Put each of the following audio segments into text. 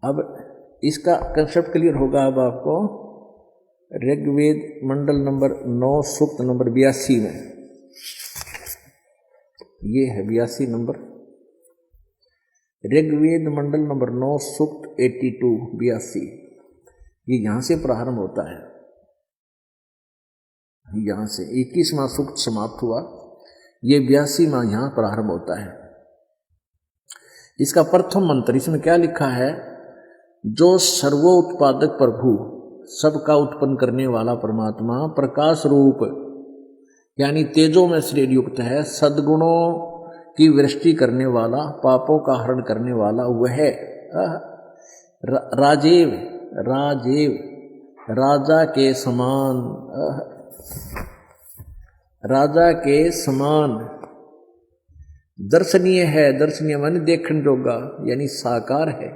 अब इसका concept clear होगा अब आपको। ऋग्वेद मंडल नंबर 9 सूक्त नंबर 82 में, ये है 82 नंबर, ऋग्वेद मंडल नंबर 9 सूक्त 82 82, ये यहां से प्रारंभ होता है। यहां से 21वां सूक्त समाप्त हुआ, ये 82वां यहां प्रारंभ होता है। इसका प्रथम मंत्र इसमें क्या लिखा है? जो सर्वोत्पादक प्रभु, सबका उत्पन्न करने वाला परमात्मा, प्रकाश रूप यानी तेजो में श्रेय युक्त है, सद्गुणों की वृष्टि करने वाला, पापों का हरण करने वाला, वह राजेव राजेव राजा के समान, राजा के समान दर्शनीय है। दर्शनीय माने देखने जोगा यानी साकार है।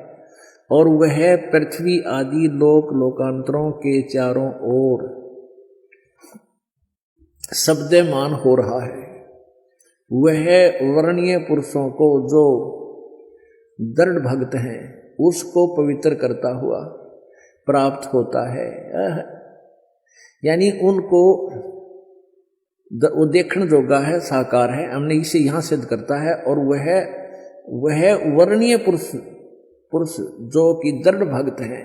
और वह पृथ्वी आदि लोक लोकांतरों के चारों ओर शब्दमान हो रहा है। वह वर्णीय पुरुषों को जो दृढ़ भक्त हैं उसको पवित्र करता हुआ प्राप्त होता है। यानी उनको वो देखने जोगा है, साकार है, हमने इसे यहां सिद्ध करता है। और वह वर्णीय पुरुष जो कि दृढ़ भक्त हैं,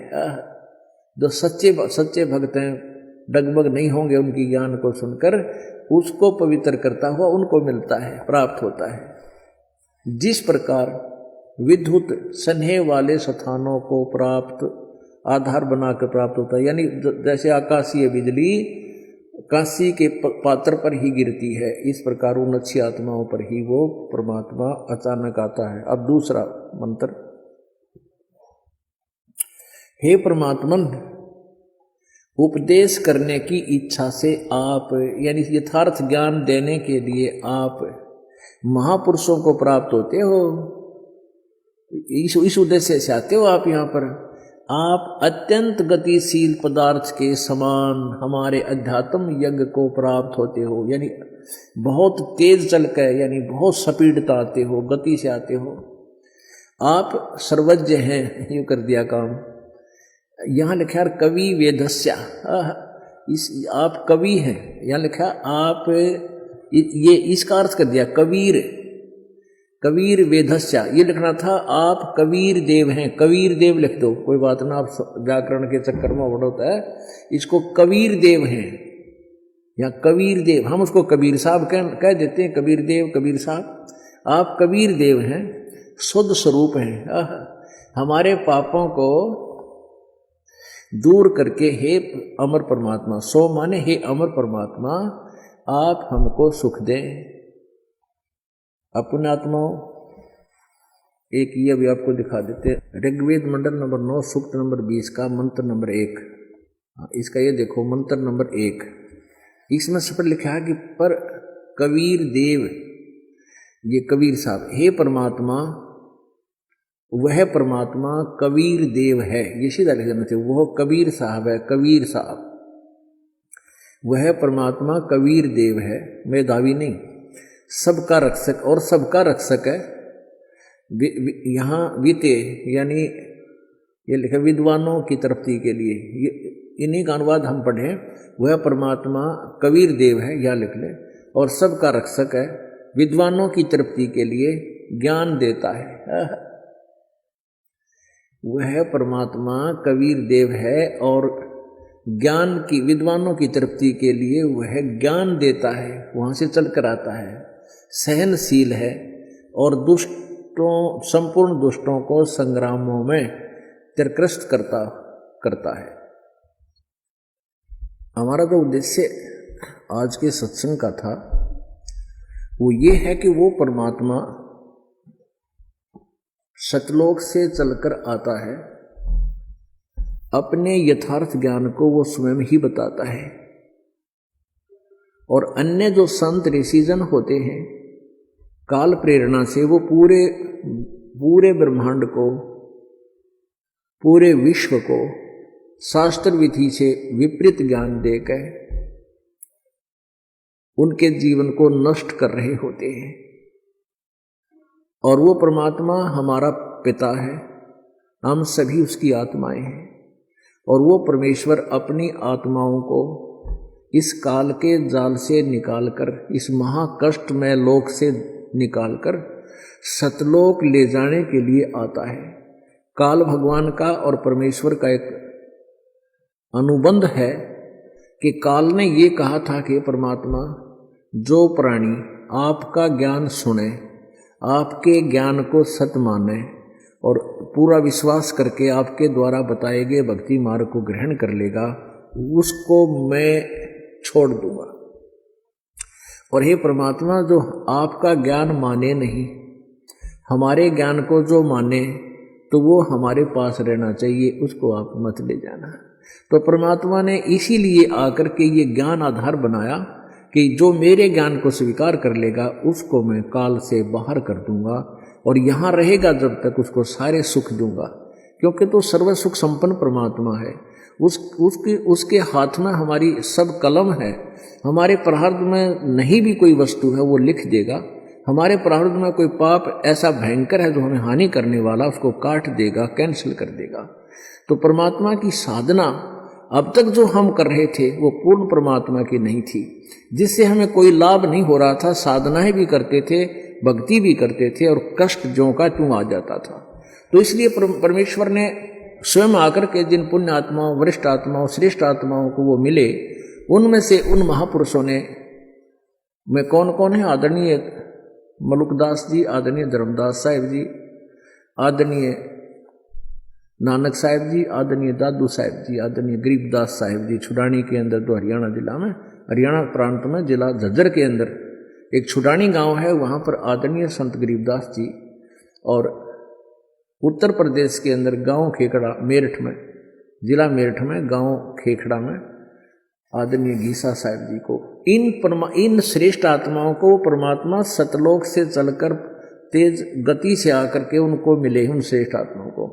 जो सच्चे भक्त हैं, डगमग नहीं होंगे उनकी ज्ञान को सुनकर, उसको पवित्र करता हुआ उनको मिलता है, प्राप्त होता है। जिस प्रकार विद्युत स्नेह वाले स्थानों को प्राप्त आधार बनाकर प्राप्त होता है, यानी जैसे आकाशीय बिजली काशी के पात्र पर ही गिरती है, इस प्रकार उन अच्छी आत्माओं पर ही वो परमात्मा अचानक आता है। अब दूसरा मंत्र, हे परमात्मन, उपदेश करने की इच्छा से आप, यानी यथार्थ ज्ञान देने के लिए आप महापुरुषों को प्राप्त होते हो। इस उद्देश्य से आते हो आप यहाँ पर। आप अत्यंत गतिशील पदार्थ के समान हमारे अध्यात्म यज्ञ को प्राप्त होते हो, यानी बहुत तेज चल कर, यानी बहुत स्पीड आते हो, गति से आते हो। आप सर्वज्ञ हैं, यूं कर दिया काम। यहाँ लिखा है कवि वेदस्या, आप कवि हैं। यहाँ लिखा आप, ये इसका अर्थ कर दिया कबीर वेदस्या, ये लिखना था आप कबीर देव हैं। कबीर देव लिख दो, कोई बात ना, आप व्याकरण के चक्कर में बढ़ोता है। इसको कबीर देव हैं या कबीर देव, हम उसको कबीर साहब कह देते हैं, कबीर देव, कबीर साहब। आप कबीर देव हैं, शुद्ध स्वरूप हैं, हमारे पापों को दूर करके हे अमर परमात्मा, सो माने हे अमर परमात्मा, आप हमको सुख दें। अपने आत्माओं, एक ये भी आपको दिखा देते, ऋग्वेद मंडल नंबर 9 सूक्त नंबर 20 का मंत्र नंबर 1, इसका ये देखो मंत्र नंबर 1, इसमें सब लिखा है कि पर कबीर देव, ये कबीर साहब, हे परमात्मा, वह परमात्मा कबीर देव है, ये सीधा लिख देना चाहिए, वह कबीर साहब है, कबीर साहब, वह परमात्मा कबीर देव है, मेधावी नहीं, सबका रक्षक, और सबका रक्षक है। यहाँ बीते यानी ये लिखा विद्वानों की तरफ्ती के लिए, इन्हीं का अनुवाद हम पढ़े, वह परमात्मा कबीर देव है, यह लिख ले, और सबका रक्षक है, विद्वानों की तरफ्ती के लिए ज्ञान देता है। वह परमात्मा कबीर देव है और ज्ञान की, विद्वानों की तृप्ति के लिए वह ज्ञान देता है, वहां से चल कर आता है, सहनशील है और दुष्टों, संपूर्ण दुष्टों को संग्रामों में तिरस्कृत करता है। हमारा जो उद्देश्य आज के सत्संग का था वो ये है कि वो परमात्मा सतलोक से चलकर आता है, अपने यथार्थ ज्ञान को वो स्वयं ही बताता है, और अन्य जो संत ऋषिजन होते हैं काल प्रेरणा से वो पूरे ब्रह्मांड को, पूरे विश्व को शास्त्र विधि से विपरीत ज्ञान देकर उनके जीवन को नष्ट कर रहे होते हैं। और वो परमात्मा हमारा पिता है, हम सभी उसकी आत्माएं हैं और वो परमेश्वर अपनी आत्माओं को इस काल के जाल से निकालकर, इस महाकष्ट में लोक से निकालकर सतलोक ले जाने के लिए आता है। काल भगवान का और परमेश्वर का एक अनुबंध है कि काल ने ये कहा था कि परमात्मा, जो प्राणी आपका ज्ञान सुने, आपके ज्ञान को सत्य माने और पूरा विश्वास करके आपके द्वारा बताए गए भक्ति मार्ग को ग्रहण कर लेगा, उसको मैं छोड़ दूंगा। और हे परमात्मा, जो आपका ज्ञान माने नहीं, हमारे ज्ञान को जो माने, तो वो हमारे पास रहना चाहिए, उसको आप मत ले जाना। तो परमात्मा ने इसीलिए आकर के ये ज्ञान आधार बनाया कि जो मेरे ज्ञान को स्वीकार कर लेगा उसको मैं काल से बाहर कर दूंगा और यहाँ रहेगा जब तक, उसको सारे सुख दूंगा, क्योंकि तो सर्व सुख संपन्न परमात्मा है। उसके हाथ में हमारी सब कलम है। हमारे प्रारब्ध में नहीं भी कोई वस्तु है वो लिख देगा। हमारे प्रारब्ध में कोई पाप ऐसा भयंकर है जो हमें हानि करने वाला, उसको काट देगा, कैंसिल कर देगा। तो परमात्मा की साधना अब तक जो हम कर रहे थे वो पूर्ण परमात्मा की नहीं थी, जिससे हमें कोई लाभ नहीं हो रहा था। साधनाएं भी करते थे, भक्ति भी करते थे और कष्ट ज्यों का त्यों आ जाता था। तो इसलिए परमेश्वर ने स्वयं आकर के जिन पुण्य आत्माओं, वरिष्ठ आत्माओं, श्रेष्ठ आत्माओं को वो मिले, उनमें से उन महापुरुषों ने में कौन कौन है? आदरणीय मलुकदास जी, आदरणीय धर्मदास साहिब जी, आदरणीय नानक साहिब जी, आदरणीय दादू साहिब जी, आदरणीय गरीबदास साहिब जी, छुडानी के अंदर, तो हरियाणा जिला में, हरियाणा प्रांत में जिला झज्जर के अंदर एक छुडानी गांव है, वहाँ पर आदरणीय संत गरीबदास जी। और उत्तर प्रदेश के अंदर गांव खेखड़ा, मेरठ में, जिला मेरठ में गांव खेखड़ा में आदरणीय गीसा साहिब जी को, इन श्रेष्ठ आत्माओं को परमात्मा सतलोक से चलकर तेज गति से आकर के उनको मिले, उन श्रेष्ठ आत्माओं को।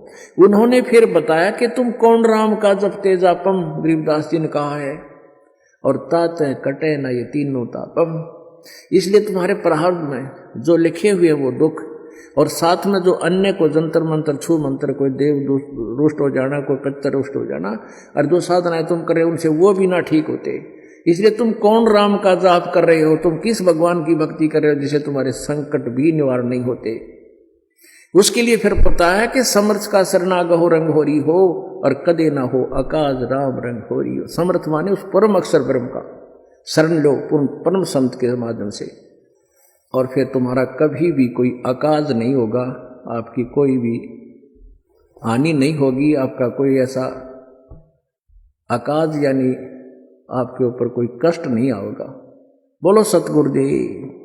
उन्होंने फिर बताया कि तुम कौन राम का जब तेजापम, गरीबदास जी ने कहा है, और तात कटे न ये तीनों तापम। इसलिए तुम्हारे प्रारब्ध में जो लिखे हुए वो दुख, और साथ में जो अन्य को जंतर मंत्र, छू मंत्र, कोई देव रुष्ट हो जाना, कोई कच्चा रुष्ट हो जाना, और जो साधनाएं तुम कर रहे हो उनसे वो भी ना ठीक होते। इसलिए तुम कौन राम का जाप कर रहे हो, तुम किस भगवान की भक्ति कर रहे हो जिसे तुम्हारे संकट भी निवारण नहीं होते। उसके लिए फिर पता है कि समर्थ का शरणागहो रंग होरी हो और कदे ना हो अकाज राम रंग होरी हो। समर्थ माने उस परम अक्षर ब्रह्म का शरण लो परम संत के माध्यम से, और फिर तुम्हारा कभी भी कोई अकाज नहीं होगा, आपकी कोई भी हानि नहीं होगी, आपका कोई ऐसा अकाज यानी आपके ऊपर कोई कष्ट नहीं आएगा। बोलो सतगुरुदेव।